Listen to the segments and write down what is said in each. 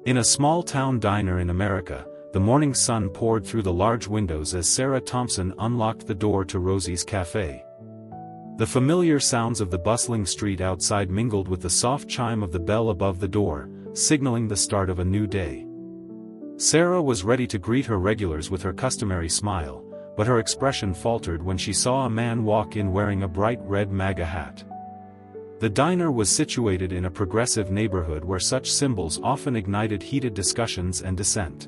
In a small-town diner in America, the morning sun poured through the large windows as Sarah Thompson unlocked the door to Rosie's cafe. The familiar sounds of the bustling street outside mingled with the soft chime of the bell above the door, signaling the start of a new day. Sarah was ready to greet her regulars with her customary smile, but her expression faltered when she saw a man walk in wearing a bright red MAGA hat. The diner was situated in a progressive neighborhood where such symbols often ignited heated discussions and dissent.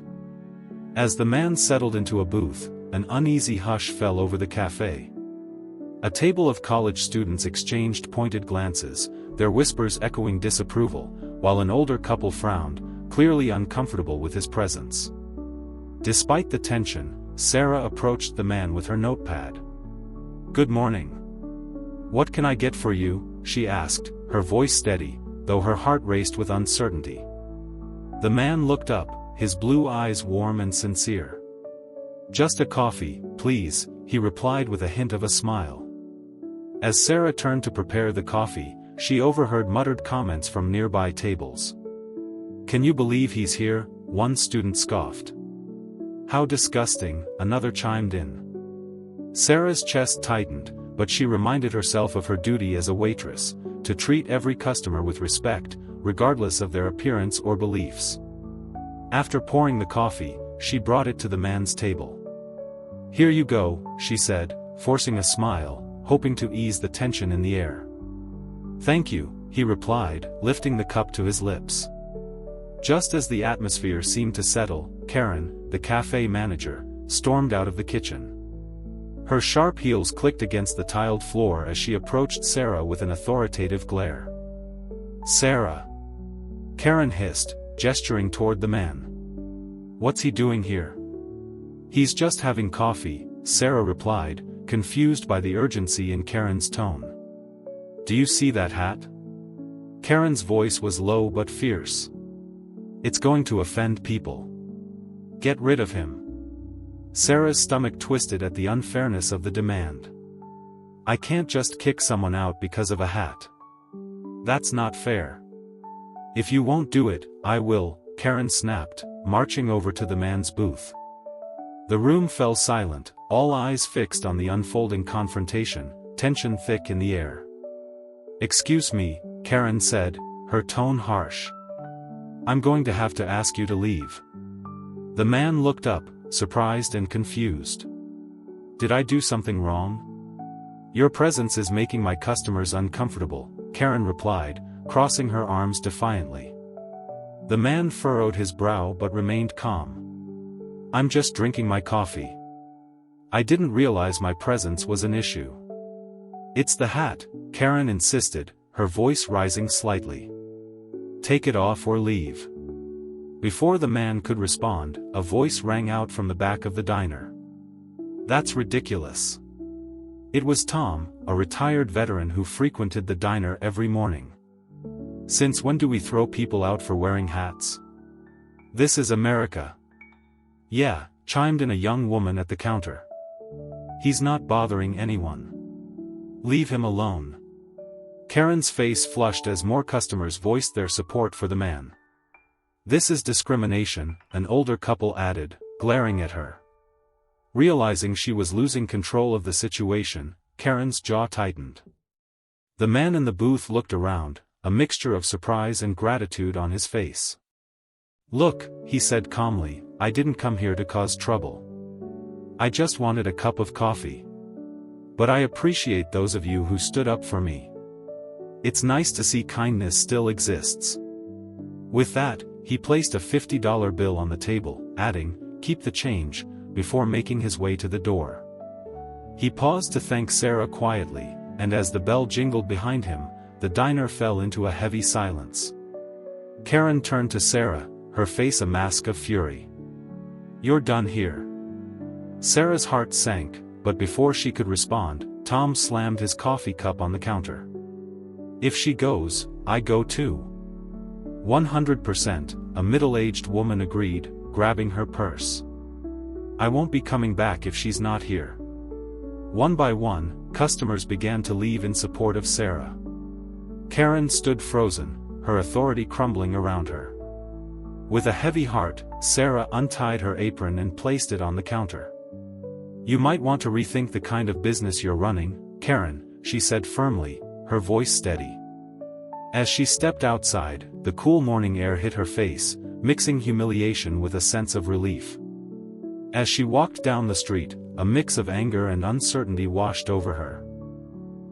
As the man settled into a booth, an uneasy hush fell over the cafe. A table of college students exchanged pointed glances, their whispers echoing disapproval, while an older couple frowned, clearly uncomfortable with his presence. Despite the tension, Sarah approached the man with her notepad. "Good morning. What can I get for you?" she asked, her voice steady, though her heart raced with uncertainty. The man looked up, his blue eyes warm and sincere. "Just a coffee, please," he replied with a hint of a smile. As Sarah turned to prepare the coffee, she overheard muttered comments from nearby tables. "Can you believe he's here?" one student scoffed. "How disgusting," another chimed in. Sarah's chest tightened, but she reminded herself of her duty as a waitress, to treat every customer with respect, regardless of their appearance or beliefs. After pouring the coffee, she brought it to the man's table. "Here you go," she said, forcing a smile, hoping to ease the tension in the air. "Thank you," he replied, lifting the cup to his lips. Just as the atmosphere seemed to settle, Karen, the cafe manager, stormed out of the kitchen. Her sharp heels clicked against the tiled floor as she approached Sarah with an authoritative glare. "Sarah!" Karen hissed, gesturing toward the man. "What's he doing here?" "He's just having coffee," Sarah replied, confused by the urgency in Karen's tone. "Do you see that hat?" Karen's voice was low but fierce. "It's going to offend people. Get rid of him." Sarah's stomach twisted at the unfairness of the demand. "I can't just kick someone out because of a hat. That's not fair." "If you won't do it, I will," Karen snapped, marching over to the man's booth. The room fell silent, all eyes fixed on the unfolding confrontation, tension thick in the air. "Excuse me," Karen said, her tone harsh. "I'm going to have to ask you to leave." The man looked up, surprised and confused. "Did I do something wrong?" "Your presence is making my customers uncomfortable," Karen replied, crossing her arms defiantly. The man furrowed his brow but remained calm. "I'm just drinking my coffee. I didn't realize my presence was an issue." "It's the hat," Karen insisted, her voice rising slightly. "Take it off or leave." Before the man could respond, a voice rang out from the back of the diner. "That's ridiculous." It was Tom, a retired veteran who frequented the diner every morning. "Since when do we throw people out for wearing hats? This is America." "Yeah," chimed in a young woman at the counter. "He's not bothering anyone. Leave him alone." Karen's face flushed as more customers voiced their support for the man. "This is discrimination," an older couple added, glaring at her. Realizing she was losing control of the situation, Karen's jaw tightened. The man in the booth looked around, a mixture of surprise and gratitude on his face. "Look," he said calmly, "I didn't come here to cause trouble. I just wanted a cup of coffee. But I appreciate those of you who stood up for me. It's nice to see kindness still exists." With that, he placed a $50 bill on the table, adding, "Keep the change," before making his way to the door. He paused to thank Sarah quietly, and as the bell jingled behind him, the diner fell into a heavy silence. Karen turned to Sarah, her face a mask of fury. "You're done here." Sarah's heart sank, but before she could respond, Tom slammed his coffee cup on the counter. "If she goes, I go too." 100%, a middle-aged woman agreed, grabbing her purse. "I won't be coming back if she's not here." One by one, customers began to leave in support of Sarah. Karen stood frozen, her authority crumbling around her. With a heavy heart, Sarah untied her apron and placed it on the counter. "You might want to rethink the kind of business you're running, Karen," she said firmly, her voice steady. As she stepped outside, the cool morning air hit her face, mixing humiliation with a sense of relief. As she walked down the street, a mix of anger and uncertainty washed over her.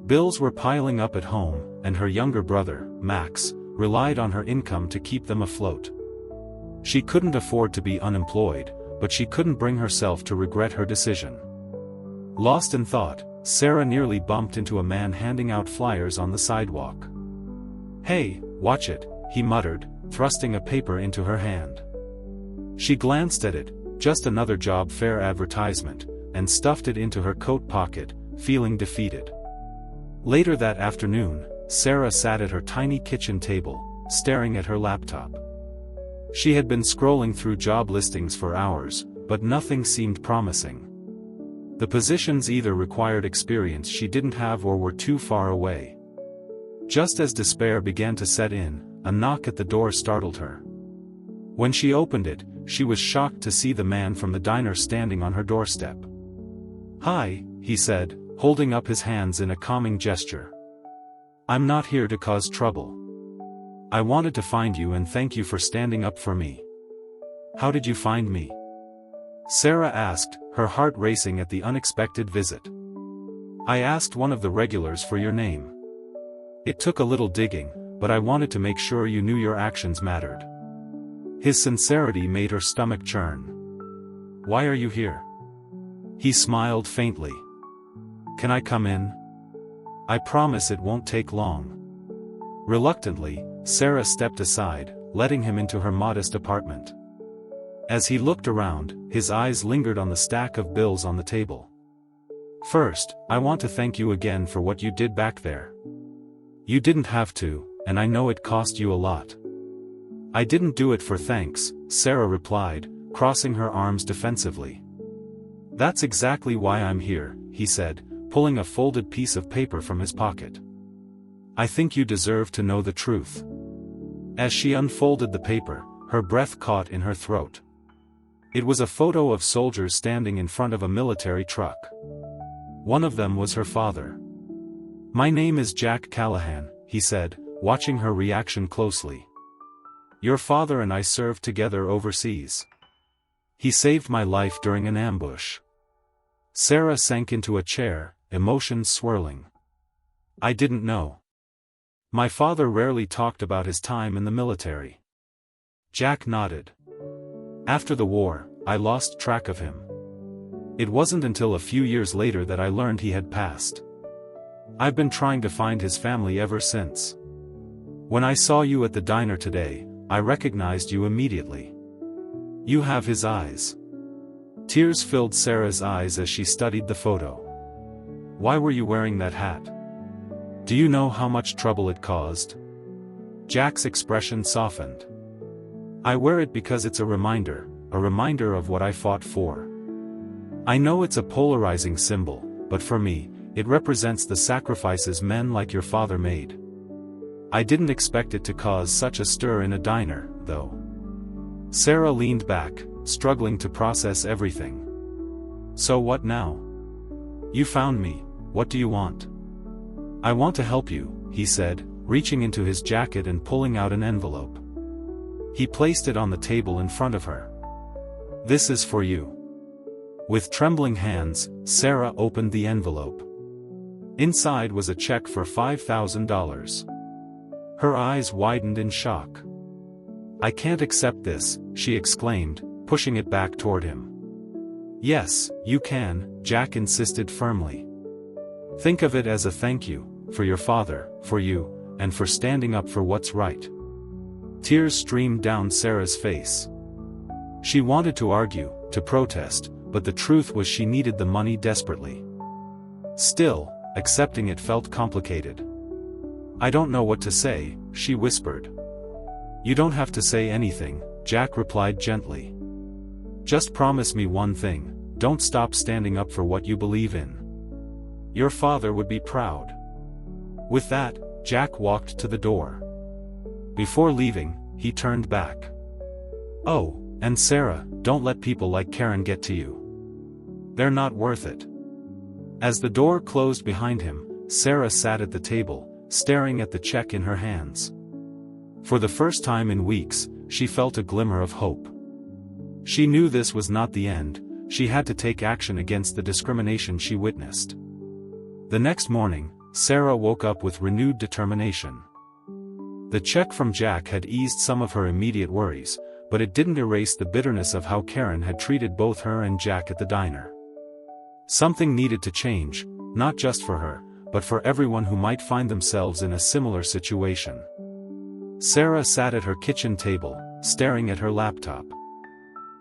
Bills were piling up at home, and her younger brother, Max, relied on her income to keep them afloat. She couldn't afford to be unemployed, but she couldn't bring herself to regret her decision. Lost in thought, Sarah nearly bumped into a man handing out flyers on the sidewalk. "Hey, watch it," he muttered, thrusting a paper into her hand. She glanced at it, just another job fair advertisement, and stuffed it into her coat pocket, feeling defeated. Later that afternoon, Sarah sat at her tiny kitchen table, staring at her laptop. She had been scrolling through job listings for hours, but nothing seemed promising. The positions either required experience she didn't have or were too far away. Just as despair began to set in, a knock at the door startled her. When she opened it, she was shocked to see the man from the diner standing on her doorstep. "Hi," he said, holding up his hands in a calming gesture. "I'm not here to cause trouble. I wanted to find you and thank you for standing up for me." "How did you find me?" Sarah asked, her heart racing at the unexpected visit. "I asked one of the regulars for your name. It took a little digging, but I wanted to make sure you knew your actions mattered." His sincerity made her stomach churn. "Why are you here?" He smiled faintly. "Can I come in? I promise it won't take long." Reluctantly, Sarah stepped aside, letting him into her modest apartment. As he looked around, his eyes lingered on the stack of bills on the table. "First, I want to thank you again for what you did back there. You didn't have to, and I know it cost you a lot." "I didn't do it for thanks," Sarah replied, crossing her arms defensively. "That's exactly why I'm here," he said, pulling a folded piece of paper from his pocket. "I think you deserve to know the truth." As she unfolded the paper, her breath caught in her throat. It was a photo of soldiers standing in front of a military truck. One of them was her father. "My name is Jack Callahan," he said, watching her reaction closely. "Your father and I served together overseas. He saved my life during an ambush." Sarah sank into a chair, emotions swirling. "I didn't know. My father rarely talked about his time in the military." Jack nodded. "After the war, I lost track of him. It wasn't until a few years later that I learned he had passed. I've been trying to find his family ever since. When I saw you at the diner today, I recognized you immediately. You have his eyes." Tears filled Sarah's eyes as she studied the photo. "Why were you wearing that hat? Do you know how much trouble it caused?" Jack's expression softened. "I wear it because it's a reminder of what I fought for. I know it's a polarizing symbol, but for me, it represents the sacrifices men like your father made. I didn't expect it to cause such a stir in a diner, though." Sarah leaned back, struggling to process everything. "So what now? You found me, what do you want?" "I want to help you," he said, reaching into his jacket and pulling out an envelope. He placed it on the table in front of her. "This is for you." With trembling hands, Sarah opened the envelope. Inside was a check for $5,000. Her eyes widened in shock. "I can't accept this," she exclaimed, pushing it back toward him. "Yes, you can," Jack insisted firmly. "Think of it as a thank you, for your father, for you, and for standing up for what's right." Tears streamed down Sarah's face. She wanted to argue, to protest, but the truth was she needed the money desperately. Still, accepting it felt complicated. "I don't know what to say," she whispered. "You don't have to say anything," Jack replied gently. "Just promise me one thing, don't stop standing up for what you believe in. Your father would be proud." With that, Jack walked to the door. Before leaving, he turned back. Oh, and Sarah, don't let people like Karen get to you. They're not worth it. As the door closed behind him, Sarah sat at the table, staring at the check in her hands. For the first time in weeks, she felt a glimmer of hope. She knew this was not the end. She had to take action against the discrimination she witnessed. The next morning, Sarah woke up with renewed determination. The check from Jack had eased some of her immediate worries, but it didn't erase the bitterness of how Karen had treated both her and Jack at the diner. Something needed to change, not just for her, but for everyone who might find themselves in a similar situation. Sarah sat at her kitchen table, staring at her laptop.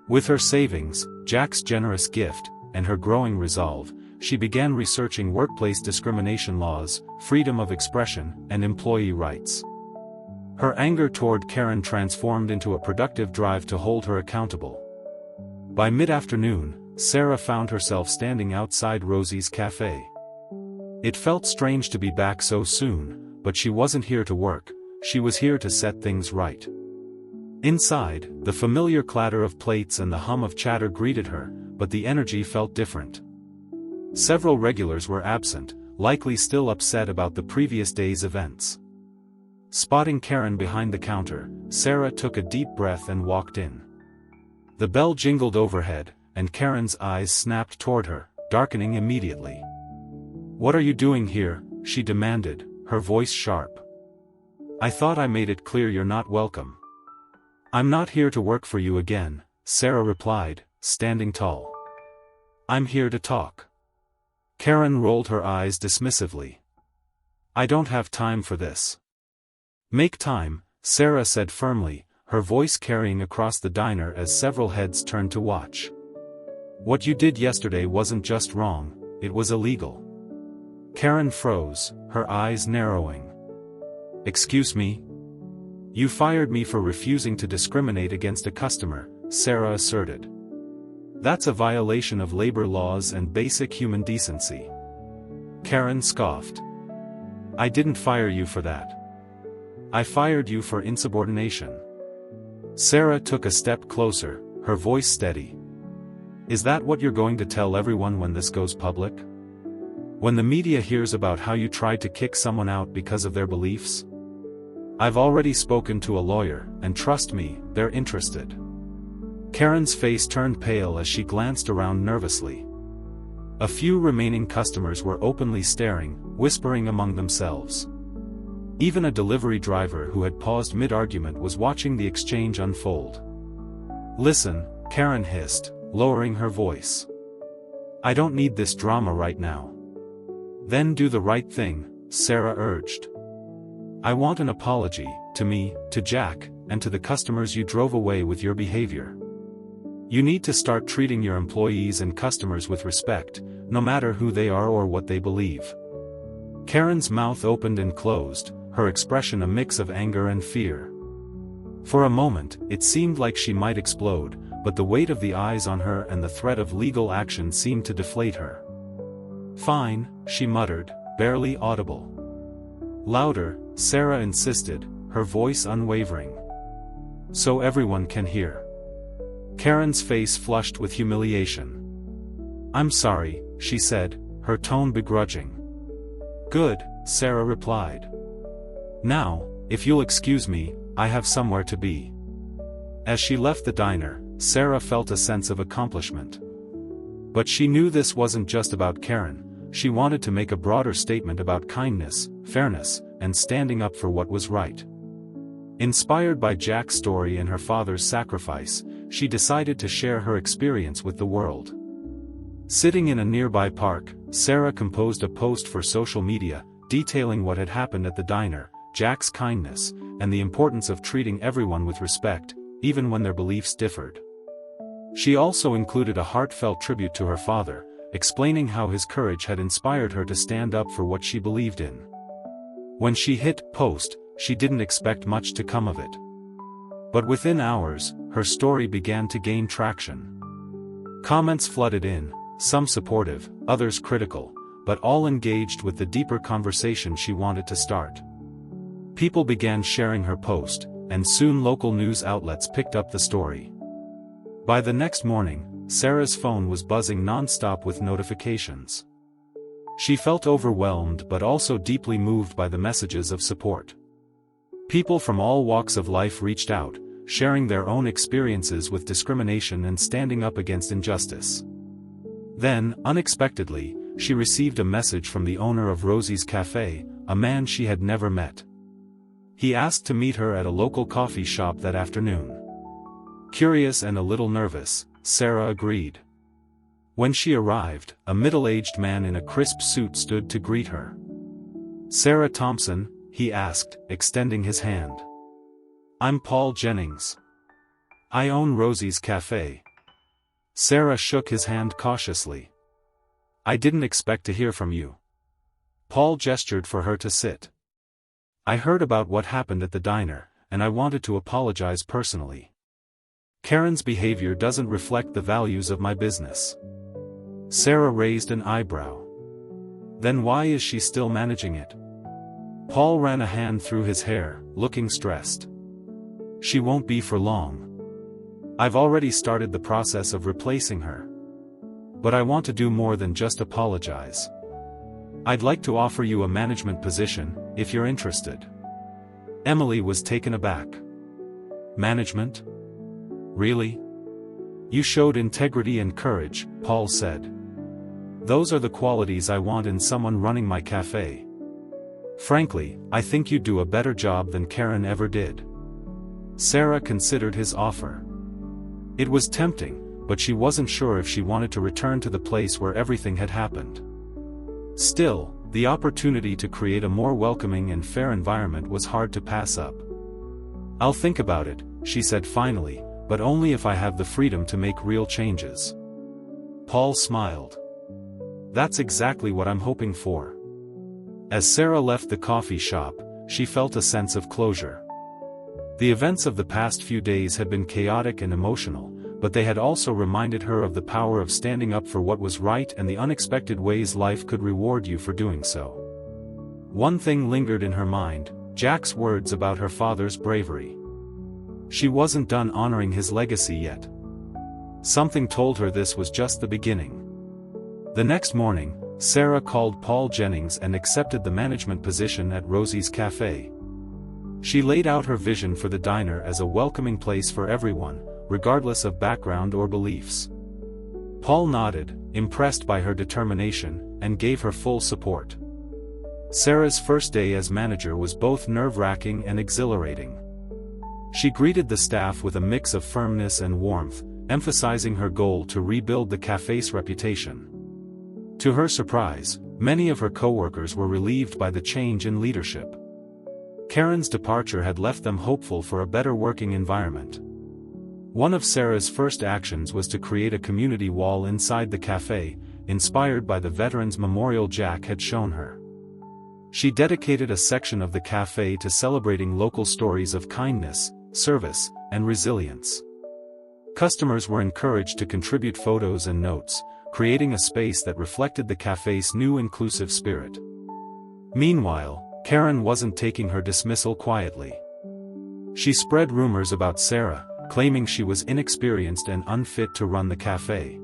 With her savings, Jack's generous gift, and her growing resolve, she began researching workplace discrimination laws, freedom of expression, and employee rights. Her anger toward Karen transformed into a productive drive to hold her accountable. By mid-afternoon, Sarah found herself standing outside Rosie's cafe. It felt strange to be back so soon, but she wasn't here to work, she was here to set things right. Inside, the familiar clatter of plates and the hum of chatter greeted her, but the energy felt different. Several regulars were absent, likely still upset about the previous day's events. Spotting Karen behind the counter, Sarah took a deep breath and walked in. The bell jingled overhead, and Karen's eyes snapped toward her, darkening immediately. "What are you doing here?" she demanded, her voice sharp. "I thought I made it clear you're not welcome." "I'm not here to work for you again," Sarah replied, standing tall. "I'm here to talk." Karen rolled her eyes dismissively. "I don't have time for this." "Make time," Sarah said firmly, her voice carrying across the diner as several heads turned to watch. "What you did yesterday wasn't just wrong, it was illegal." Karen froze, her eyes narrowing. "Excuse me?" "You fired me for refusing to discriminate against a customer," Sarah asserted. "That's a violation of labor laws and basic human decency." Karen scoffed. "I didn't fire you for that. I fired you for insubordination." Sarah took a step closer, her voice steady. "Is that what you're going to tell everyone when this goes public? When the media hears about how you tried to kick someone out because of their beliefs? I've already spoken to a lawyer, and trust me, they're interested." Karen's face turned pale as she glanced around nervously. A few remaining customers were openly staring, whispering among themselves. Even a delivery driver who had paused mid-argument was watching the exchange unfold. "Listen," Karen hissed, lowering her voice. "I don't need this drama right now." "Then do the right thing," Sarah urged. "I want an apology, to me, to Jack, and to the customers you drove away with your behavior. You need to start treating your employees and customers with respect, no matter who they are or what they believe." Karen's mouth opened and closed, her expression a mix of anger and fear. For a moment, it seemed like she might explode, but the weight of the eyes on her and the threat of legal action seemed to deflate her. "Fine," she muttered, barely audible. "Louder," Sarah insisted, her voice unwavering. "So everyone can hear." Karen's face flushed with humiliation. "I'm sorry," she said, her tone begrudging. "Good," Sarah replied. "Now, if you'll excuse me, I have somewhere to be." As she left the diner, Sarah felt a sense of accomplishment. But she knew this wasn't just about Karen, she wanted to make a broader statement about kindness, fairness, and standing up for what was right. Inspired by Jack's story and her father's sacrifice, she decided to share her experience with the world. Sitting in a nearby park, Sarah composed a post for social media, detailing what had happened at the diner, Jack's kindness, and the importance of treating everyone with respect, even when their beliefs differed. She also included a heartfelt tribute to her father, explaining how his courage had inspired her to stand up for what she believed in. When she hit post, she didn't expect much to come of it. But within hours, her story began to gain traction. Comments flooded in, some supportive, others critical, but all engaged with the deeper conversation she wanted to start. People began sharing her post, and soon local news outlets picked up the story. By the next morning, Sarah's phone was buzzing non-stop with notifications. She felt overwhelmed but also deeply moved by the messages of support. People from all walks of life reached out, sharing their own experiences with discrimination and standing up against injustice. Then, unexpectedly, she received a message from the owner of Rosie's Cafe, a man she had never met. He asked to meet her at a local coffee shop that afternoon. Curious and a little nervous, Sarah agreed. When she arrived, a middle-aged man in a crisp suit stood to greet her. "Sarah Thompson?" he asked, extending his hand. "I'm Paul Jennings. I own Rosie's Cafe." Sarah shook his hand cautiously. "I didn't expect to hear from you." Paul gestured for her to sit. "I heard about what happened at the diner, and I wanted to apologize personally. Karen's behavior doesn't reflect the values of my business." Sarah raised an eyebrow. "Then why is she still managing it?" Paul ran a hand through his hair, looking stressed. "She won't be for long. I've already started the process of replacing her. But I want to do more than just apologize. I'd like to offer you a management position, if you're interested." Emily was taken aback. "Management? Really? You showed integrity and courage," Paul said. "Those are the qualities I want in someone running my cafe. Frankly, I think you'd do a better job than Karen ever did." Sarah considered his offer. It was tempting, but she wasn't sure if she wanted to return to the place where everything had happened. Still, the opportunity to create a more welcoming and fair environment was hard to pass up. "I'll think about it," she said finally, "but only if I have the freedom to make real changes." Paul smiled. "That's exactly what I'm hoping for." As Sarah left the coffee shop, she felt a sense of closure. The events of the past few days had been chaotic and emotional, but they had also reminded her of the power of standing up for what was right and the unexpected ways life could reward you for doing so. One thing lingered in her mind: Jack's words about her father's bravery. She wasn't done honoring his legacy yet. Something told her this was just the beginning. The next morning, Sarah called Paul Jennings and accepted the management position at Rosie's Cafe. She laid out her vision for the diner as a welcoming place for everyone, regardless of background or beliefs. Paul nodded, impressed by her determination, and gave her full support. Sarah's first day as manager was both nerve-wracking and exhilarating. She greeted the staff with a mix of firmness and warmth, emphasizing her goal to rebuild the cafe's reputation. To her surprise, many of her coworkers were relieved by the change in leadership. Karen's departure had left them hopeful for a better working environment. One of Sarah's first actions was to create a community wall inside the cafe, inspired by the Veterans Memorial Jack had shown her. She dedicated a section of the cafe to celebrating local stories of kindness, service, and resilience. Customers were encouraged to contribute photos and notes, creating a space that reflected the cafe's new inclusive spirit. Meanwhile, Karen wasn't taking her dismissal quietly. She spread rumors about Sarah, claiming she was inexperienced and unfit to run the cafe.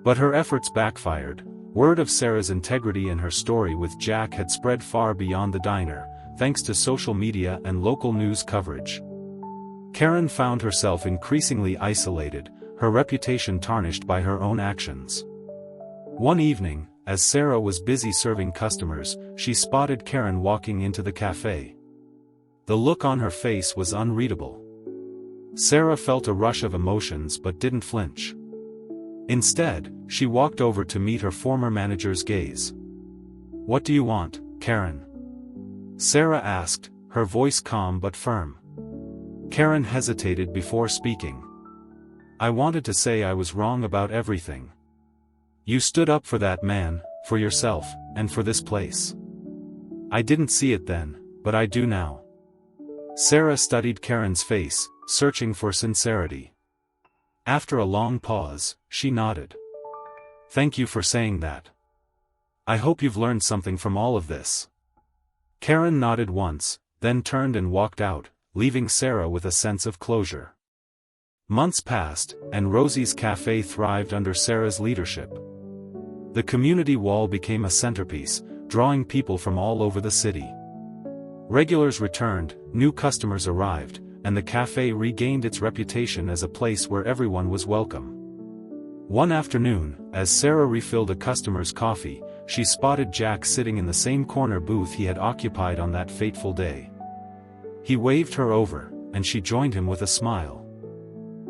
But her efforts backfired. Word of Sarah's integrity and her story with Jack had spread far beyond the diner, thanks to social media and local news coverage. Karen found herself increasingly isolated, her reputation tarnished by her own actions. One evening, as Sarah was busy serving customers, she spotted Karen walking into the cafe. The look on her face was unreadable. Sarah felt a rush of emotions but didn't flinch. Instead, she walked over to meet her former manager's gaze. "What do you want, Karen?" Sarah asked, her voice calm but firm. Karen hesitated before speaking. "I wanted to say I was wrong about everything. You stood up for that man, for yourself, and for this place. I didn't see it then, but I do now." Sarah studied Karen's face, searching for sincerity. After a long pause, she nodded. "Thank you for saying that. I hope you've learned something from all of this." Karen nodded once, then turned and walked out, leaving Sarah with a sense of closure. Months passed, and Rosie's cafe thrived under Sarah's leadership. The community wall became a centerpiece, drawing people from all over the city. Regulars returned, new customers arrived, and the cafe regained its reputation as a place where everyone was welcome. One afternoon, as Sarah refilled a customer's coffee, she spotted Jack sitting in the same corner booth he had occupied on that fateful day. He waved her over, and she joined him with a smile.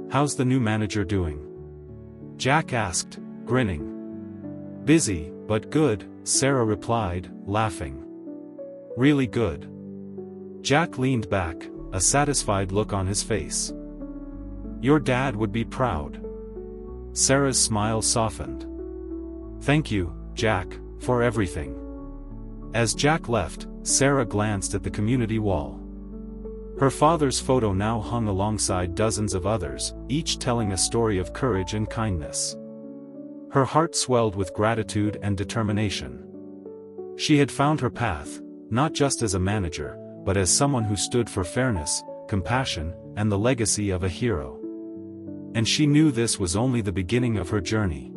"How's the new manager doing?" Jack asked, grinning. "Busy, but good," Sarah replied, laughing. "Really good." Jack leaned back, a satisfied look on his face. "Your dad would be proud." Sarah's smile softened. "Thank you, Jack, for everything." As Jack left, Sarah glanced at the community wall. Her father's photo now hung alongside dozens of others, each telling a story of courage and kindness. Her heart swelled with gratitude and determination. She had found her path, not just as a manager, but as someone who stood for fairness, compassion, and the legacy of a hero. And she knew this was only the beginning of her journey.